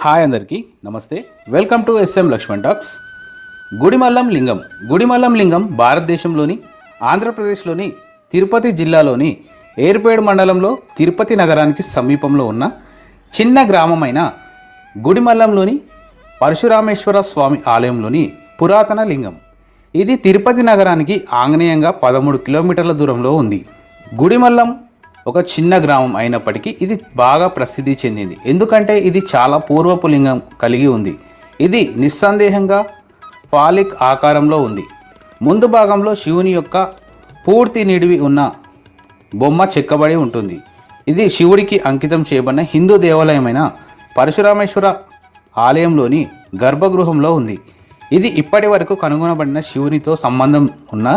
Hi అందరికీ నమస్తే. Welcome to SM Lakshman talks. Gudimallam లింగం భారతదేశంలోని ఆంధ్రప్రదేశ్లోని తిరుపతి జిల్లాలోని ఏర్పేడు మండలంలో తిరుపతి నగరానికి సమీపంలో ఉన్న చిన్న గ్రామమైన గుడిమల్లంలోని పరశురామేశ్వర స్వామి ఆలయంలోని పురాతన లింగం. ఇది తిరుపతి నగరానికి ఆగ్నేయంగా 13 కిలోమీటర్ల దూరంలో ఉంది. గుడిమల్లం ఒక చిన్న గ్రామం అయినప్పటికీ ఇది బాగా ప్రసిద్ధి చెందింది. ఎందుకంటే ఇది చాలా పూర్వపు లింగం కలిగి ఉంది. ఇది నిస్సందేహంగా ఫాలిక్ ఆకారంలో ఉంది. ముందు భాగంలో శివుని యొక్క పూర్తి నిడివి ఉన్న బొమ్మ చెక్కబడి ఉంటుంది. ఇది శివుడికి అంకితం చేయబడిన హిందూ దేవాలయమైన పరశురామేశ్వర ఆలయంలోని గర్భగృహంలో ఉంది. ఇది ఇప్పటి వరకు కనుగొనబడిన శివునితో సంబంధం ఉన్న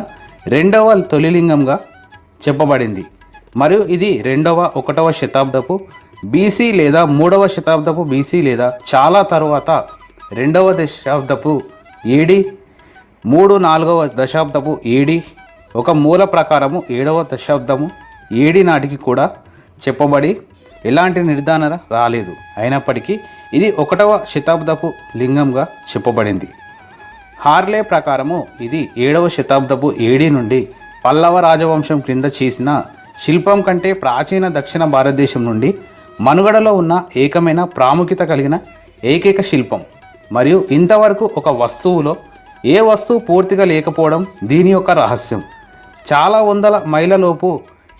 రెండవ తొలిలింగంగా చెప్పబడింది. మరియు ఇది 1వ శతాబ్దపు బీసీ లేదా 3వ శతాబ్దపు బీసీ లేదా చాలా తరువాత 2వ దశాబ్దపు ఏడి 4వ దశాబ్దపు ఏడి ఒక మూల ప్రకారము 7వ దశాబ్దము ఏడి నాటికి కూడా చెప్పబడి ఎలాంటి నిర్ధారణ రాలేదు. అయినప్పటికీ ఇది 1వ శతాబ్దపు లింగంగా చెప్పబడింది. హార్లే ప్రకారము ఇది 7వ శతాబ్దపు ఏడి నుండి పల్లవ రాజవంశం క్రింద చేసిన శిల్పం కంటే ప్రాచీన దక్షిణ భారతదేశం నుండి మనుగడలో ఉన్న ఏకమైన ప్రాముఖ్యత కలిగిన ఏకైక శిల్పం. మరియు ఇంతవరకు ఒక వస్తువులో ఏ వస్తువు పూర్తిగా లేకపోవడం దీని యొక్క రహస్యం. చాలా వందల మైళ్ళలోపు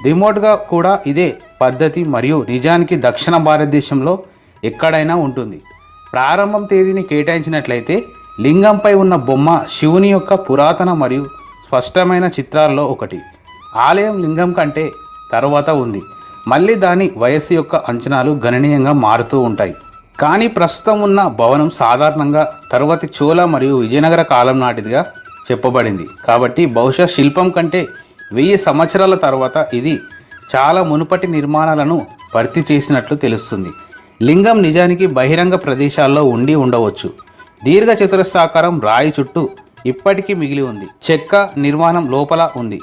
రిమోట్గా కూడా ఇదే పద్ధతి మరియు నిజానికి దక్షిణ భారతదేశంలో ఎక్కడైనా ఉంటుంది. ప్రారంభం తేదీని కేటాయించినట్లయితే లింగంపై ఉన్న బొమ్మ శివుని యొక్క పురాతన మరియు స్పష్టమైన చిత్రాల్లో ఒకటి. ఆలయం లింగం కంటే తర్వాత ఉంది. మళ్ళీ దాని వయస్సు యొక్క అంచనాలు గణనీయంగా మారుతూ ఉంటాయి. కానీ ప్రస్తుతం ఉన్న భవనం సాధారణంగా తరువాతి చోళ మరియు విజయనగర కాలం నాటిదిగా చెప్పబడింది. కాబట్టి బహుశా శిల్పం కంటే 1000 సంవత్సరాల తర్వాత ఇది చాలా మునుపటి నిర్మాణాలను భర్తీ చేసినట్లు తెలుస్తుంది. లింగం నిజానికి బహిరంగ ప్రదేశాల్లో ఉండి ఉండవచ్చు. దీర్ఘ చతురస్రాకారం రాయి చుట్టూ ఇప్పటికీ మిగిలి ఉంది. చెక్క నిర్మాణం లోపల ఉంది.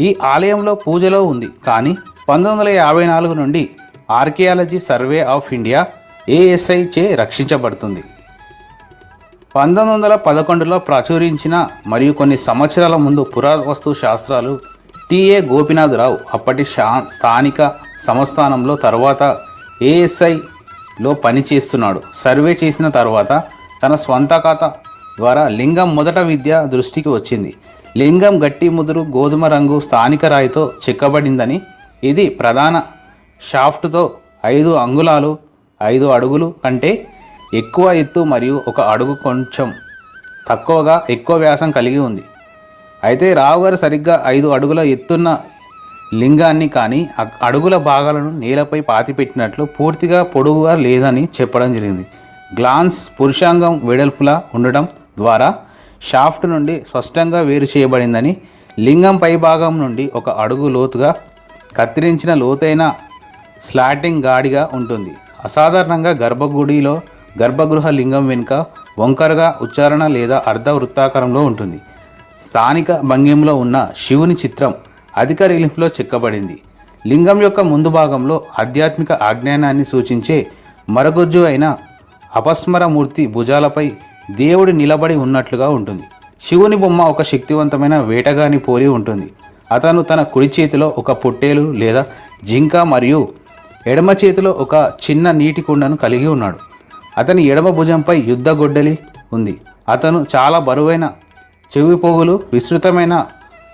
ఈ ఆలయంలో పూజలో ఉంది. కానీ 1954 నుండి archaeology survey of India ASI చే రక్షించబడుతుంది. 1911లో ప్రచురించిన మరియు కొన్ని సంవత్సరాల ముందు పురావస్తు శాస్త్రాలు TA గోపినాథరావు అప్పటి స్థానిక సంస్థానంలో తర్వాత ASIలో పనిచేస్తున్నాడు. సర్వే చేసిన తర్వాత తన స్వంత ఖాతా ద్వారా లింగం మొదట విద్య దృష్టికి వచ్చింది. లింగం గట్టి ముదురు గోధుమ రంగు స్థానిక రాయితో చెక్కబడిందని, ఇది ప్రధాన షాఫ్ట్తో 5 అంగుళాలు 5 అడుగులు కంటే ఎక్కువ ఎత్తు మరియు 1 అడుగు కొంచెం తక్కువగా ఎక్కువ వ్యాసం కలిగి ఉంది. అయితే రావు గారు సరిగ్గా 5 అడుగుల ఎత్తున్న లింగాన్ని కానీ అడుగుల భాగాలను నేలపై పాతిపెట్టినట్లు పూర్తిగా పొడవుగా లేదని చెప్పడం జరిగింది. గ్లాన్స్ పురుషాంగం వెడల్పులా ఉండడం ద్వారా షాఫ్ట్ నుండి స్పష్టంగా వేరు చేయబడిందని, లింగం పై భాగం నుండి 1 అడుగు లోతుగా కత్తిరించిన లోతైన స్లాటింగ్ గాడిగా ఉంటుంది. అసాధారణంగా గర్భగృహ లింగం వెనుక వంకరగా ఉచ్చారణ లేదా అర్ధ వృత్తాకారంలో ఉంటుంది. స్థానిక భంగిమలో ఉన్న శివుని చిత్రం అధిక రిలీఫ్లో చెక్కబడింది. లింగం యొక్క ముందు భాగంలో ఆధ్యాత్మిక అజ్ఞానాన్ని సూచించే మరగొజ్జు అయిన అపస్మరమూర్తి భుజాలపై దేవుడు నిలబడి ఉన్నట్లుగా ఉంటుంది. శివుని బొమ్మ ఒక శక్తివంతమైన వేటగాని పోలి ఉంటుంది. అతను తన కుడి చేతిలో ఒక పొట్టేలు లేదా జింక మరియు ఎడమ చేతిలో ఒక చిన్న నీటి కుండను కలిగి ఉన్నాడు. అతని ఎడమ భుజంపై యుద్ధ గొడ్డలి ఉంది. అతను చాలా బరువైన చెవి పోగులు విస్తృతమైన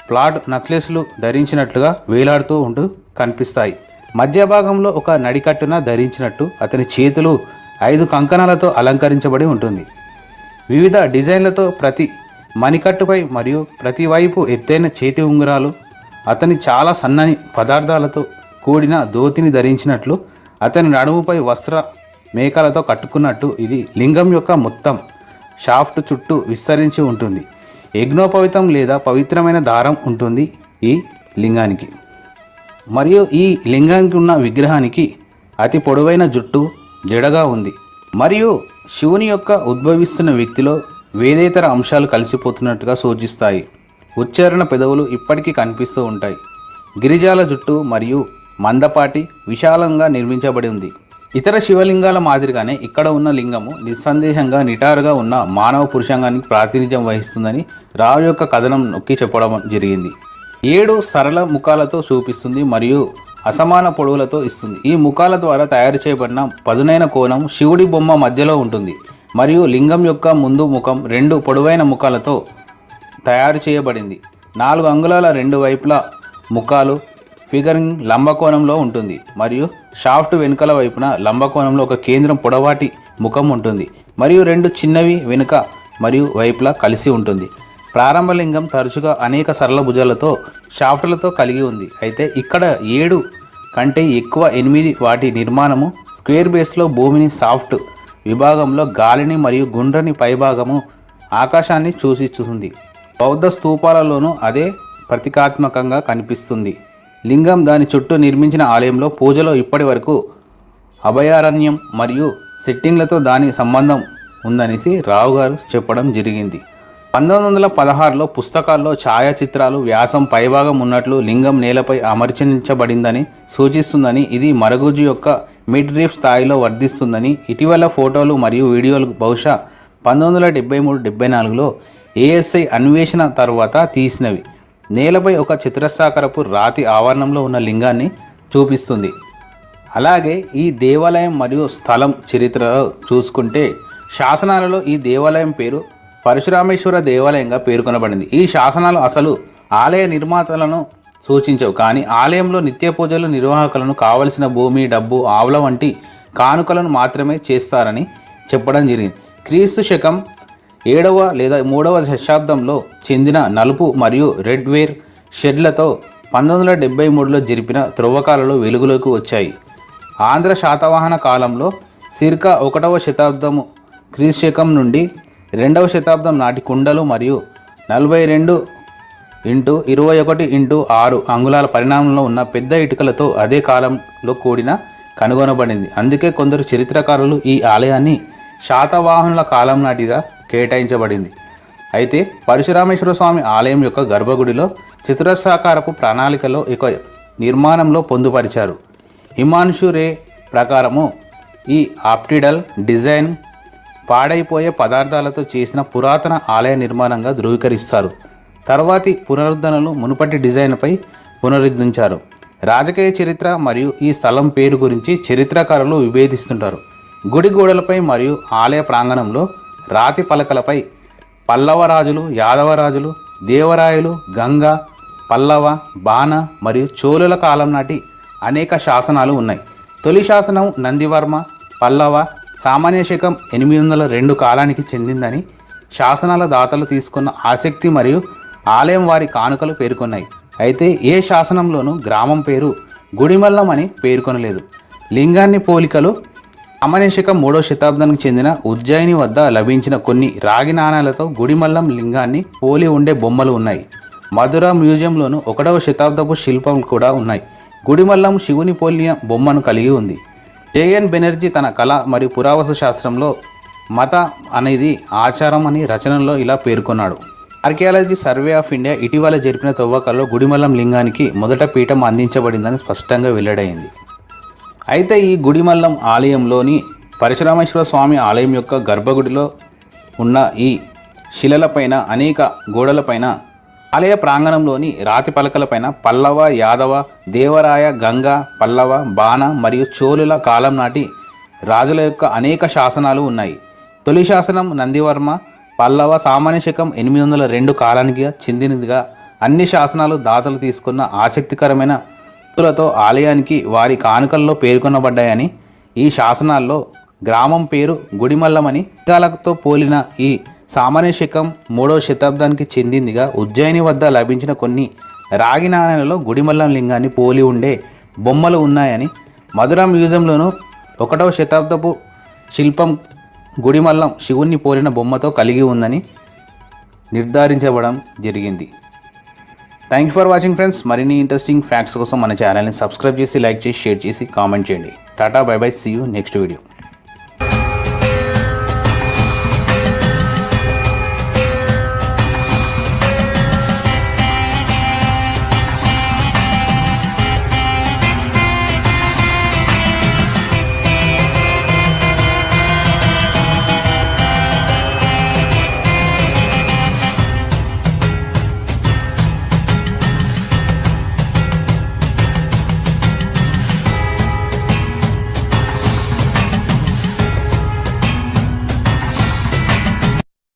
ప్లాట్ నక్లెస్లు ధరించినట్లుగా వేలాడుతూ ఉంటూ కనిపిస్తాయి. మధ్య భాగంలో ఒక నడికట్టున ధరించినట్టు అతని చేతులు 5 కంకణాలతో అలంకరించబడి ఉంటుంది. వివిధ డిజైన్లతో ప్రతి మణికట్టుపై మరియు ప్రతి వైపు ఎత్తైన చేతి ఉంగరాలు, అతని చాలా సన్నని పదార్థాలతో కూడిన ధోతిని ధరించినట్లు, అతని నడుముపై వస్త్ర మేకలతో కట్టుకున్నట్టు ఇది లింగం యొక్క మొత్తం షాఫ్ట్ చుట్టూ విస్తరించి ఉంటుంది. యజ్ఞోపవితం లేదా పవిత్రమైన దారం ఉంటుంది ఈ లింగానికి. మరియు ఈ లింగానికి ఉన్న విగ్రహానికి అతి పొడవైన జుట్టు జడగా ఉంది. మరియు శివుని యొక్క ఉద్భవిస్తున్న వ్యక్తిలో వేదేతర అంశాలు కలిసిపోతున్నట్టుగా సూచిస్తాయి. ఉచ్చారణ పెదవులు ఇప్పటికీ కనిపిస్తూ ఉంటాయి. గిరిజాల జుట్టు మరియు మందపాటి విశాలంగా నిర్మించబడి ఉంది. ఇతర శివలింగాల మాదిరిగానే ఇక్కడ ఉన్న లింగము నిస్సందేహంగా నిటారుగా ఉన్న మానవ పురుషాంగానికి ప్రాతినిధ్యం వహిస్తుందని రావు యొక్క కథనం నొక్కి చెప్పడం జరిగింది. 7 సరళ ముఖాలతో చూపిస్తుంది మరియు అసమాన పొడవులతో ఇస్తుంది. ఈ ముఖాల ద్వారా తయారు చేయబడిన పదునైన కోణం శివుడి బొమ్మ మధ్యలో ఉంటుంది మరియు లింగం యొక్క ముందు ముఖం 2 పొడవైన ముఖాలతో తయారు చేయబడింది. 4 అంగుళాల 2 వైపుల ముఖాలు ఫిగరింగ్ లంబకోణంలో ఉంటుంది మరియు షాఫ్ట్ వెనుకల వైపున లంబకోణంలో ఒక కేంద్రం పొడవాటి ముఖం ఉంటుంది మరియు 2 చిన్నవి వెనుక మరియు వైపులా కలిసి ఉంటుంది. ప్రారంభ లింగం తరచుగా అనేక సరళ భుజాలతో షాఫ్ట్లతో కలిగి ఉంది. అయితే ఇక్కడ 7 కంటే ఎక్కువ 8 వాటి నిర్మాణము స్క్వేర్ బేస్లో భూమిని సాఫ్ట్ విభాగంలో గాలిని మరియు గుండ్రని పైభాగము ఆకాశాన్ని సూచిస్తుంది. బౌద్ధ స్తూపాలలోనూ అదే ప్రతీకాత్మకంగా కనిపిస్తుంది. లింగం దాని చుట్టూ నిర్మించిన ఆలయంలో పూజలో ఇప్పటి వరకు అభయారణ్యం మరియు సెట్టింగ్లతో దాని సంబంధం ఉందనేసి రావు గారు చెప్పడం జరిగింది. 1916లో పుస్తకాల్లో ఛాయాచిత్రాలు వ్యాసం పైభాగం ఉన్నట్లు లింగం నేలపై అమర్చించబడిందని సూచిస్తుందని, ఇది మరుగుజ్జు యొక్క మిడ్ రీఫ్ స్థాయిలో వర్ధిస్తుందని ఇటీవల ఫోటోలు మరియు వీడియోలు బహుశా 1973-74లో ఏఎస్ఐ అన్వేషణ తర్వాత తీసినవి నేలపై ఒక చతురస్రాకారపు రాతి ఆవరణంలో ఉన్న లింగాన్ని చూపిస్తుంది. అలాగే ఈ దేవాలయం మరియు స్థలం చరిత్రలో చూసుకుంటే శాసనాలలో ఈ దేవాలయం పేరు పరశురామేశ్వర దేవాలయంగా పేర్కొనబడింది. ఈ శాసనాలు అసలు ఆలయ నిర్మాతలను సూచించవు, కానీ ఆలయంలో నిత్య పూజలు నిర్వాహకులను కావలసిన భూమి, డబ్బు, ఆవుల వంటి కానుకలను మాత్రమే చేస్తారని చెప్పడం జరిగింది. క్రీస్తు శకం 7వ లేదా 3వ శతాబ్దంలో చెందిన నలుపు మరియు రెడ్ వేర్ షెడ్లతో 1973లో జరిపిన త్రవ్వకాలలో వెలుగులోకి వచ్చాయి. ఆంధ్ర శాతవాహన కాలంలో సిర్కా 1వ శతాబ్దము క్రీస్తు శకం నుండి 2వ శతాబ్దం నాటి కుండలు మరియు 42x21x6 అంగుళాల పరిమాణంలో ఉన్న పెద్ద ఇటుకలతో అదే కాలంలో కూడిన కనుగొనబడింది. అందుకే కొందరు చరిత్రకారులు ఈ ఆలయాన్ని శాతవాహనుల కాలం నాటిగా కేటాయించబడింది. అయితే పరశురామేశ్వర స్వామి ఆలయం యొక్క గర్భగుడిలో చతురస్రాకారపు ప్రణాళికలో ఒక నిర్మాణంలో పొందుపరిచారు. హిమాంశు రే ప్రకారము ఈ ఆప్టిడల్ డిజైన్ పాడైపోయే పదార్థాలతో చేసిన పురాతన ఆలయ నిర్మాణంగా ధృవీకరిస్తారు. తర్వాతి పునరుద్ధరణలు మునుపటి డిజైన్పై పునరుద్ధరించారు. రాజకీయ చరిత్ర మరియు ఈ స్థలం పేరు గురించి చరిత్రకారులు విభేదిస్తుంటారు. గుడి గోడలపై మరియు ఆలయ ప్రాంగణంలో రాతి పలకలపై పల్లవ రాజులు, యాదవ రాజులు, దేవరాయలు, గంగ, పల్లవ, బాణ మరియు చోళుల కాలం నాటి అనేక శాసనాలు ఉన్నాయి. తొలి శాసనం నందివర్మ పల్లవ సామాన్య శకం 802 కాలానికి చెందిందని శాసనాల దాతలు తీసుకున్న ఆసక్తి మరియు ఆలయం వారి కానుకలు పేర్కొన్నాయి. అయితే ఏ శాసనంలోనూ గ్రామం పేరు గుడిమల్లం అని పేర్కొనలేదు. లింగాన్ని పోలికలు సామాన్య శకం 3వ శతాబ్దానికి చెందిన ఉజ్జయిని వద్ద లభించిన కొన్ని రాగి నాణాలతో గుడిమల్లం లింగాన్ని పోలి ఉండే బొమ్మలు ఉన్నాయి. మధుర మ్యూజియంలోనూ 1వ శతాబ్దపు శిల్పాలు కూడా ఉన్నాయి. గుడిమల్లం శివుని పోలిన బొమ్మను కలిగి ఉంది. జేఎన్ బెనర్జీ తన కళ మరియు పురావస్తు శాస్త్రంలో మత అనేది ఆచారం అని రచనలో ఇలా పేర్కొన్నాడు. ఆర్కియాలజీ సర్వే ఆఫ్ ఇండియా ఇటీవల జరిపిన తవ్వకాల్లో గుడిమల్లం లింగానికి మొదట పీఠం అందించబడిందని స్పష్టంగా వెల్లడైంది. అయితే ఈ గుడిమల్లం ఆలయంలోని పరశురామేశ్వర స్వామి ఆలయం యొక్క గర్భగుడిలో ఉన్న ఈ శిలలపైన అనేక గోడలపైన ఆలయ ప్రాంగణంలోని రాతి పలకలపైన పల్లవ, యాదవ, దేవరాయ, గంగ, పల్లవ, బాణ మరియు చోళుల కాలం నాటి రాజుల యొక్క అనేక శాసనాలు ఉన్నాయి. తొలి శాసనం నందివర్మ పల్లవ సామాన్య శకం 802 కాలానికి చెందినదిగా అన్ని శాసనాలు దాతలు తీసుకున్న ఆసక్తికరమైన తో ఆలయానికి వారి కానుకల్లో పేర్కొనబడ్డాయని, ఈ శాసనాల్లో గ్రామం పేరు గుడిమల్లమని కాలతో పోలిన ఈ సామాన్య శకం 3వ శతాబ్దానికి చెందిందిగా ఉజ్జయిని వద్ద లభించిన కొన్ని రాగి నాణేలలో గుడిమల్లం లింగాన్ని పోలి ఉండే బొమ్మలు ఉన్నాయని, మధుర మ్యూజియంలోనూ 1వ శతాబ్దపు శిల్పం గుడిమల్లం శివుణ్ణి పోలిన బొమ్మతో కలిగి ఉందని నిర్ధారించబడడం జరిగింది. Thank you for watching friends. మరిన్ని ఇంట్రెస్టింగ్ ఫ్యాక్ట్స్ కోసం మన ఛానల్ని సబ్స్క్రైబ్ చేసి, లైక్ చేసి, షేర్ చేసి, కామెంట్ చేయండి. టాటా, bye bye, see you next video.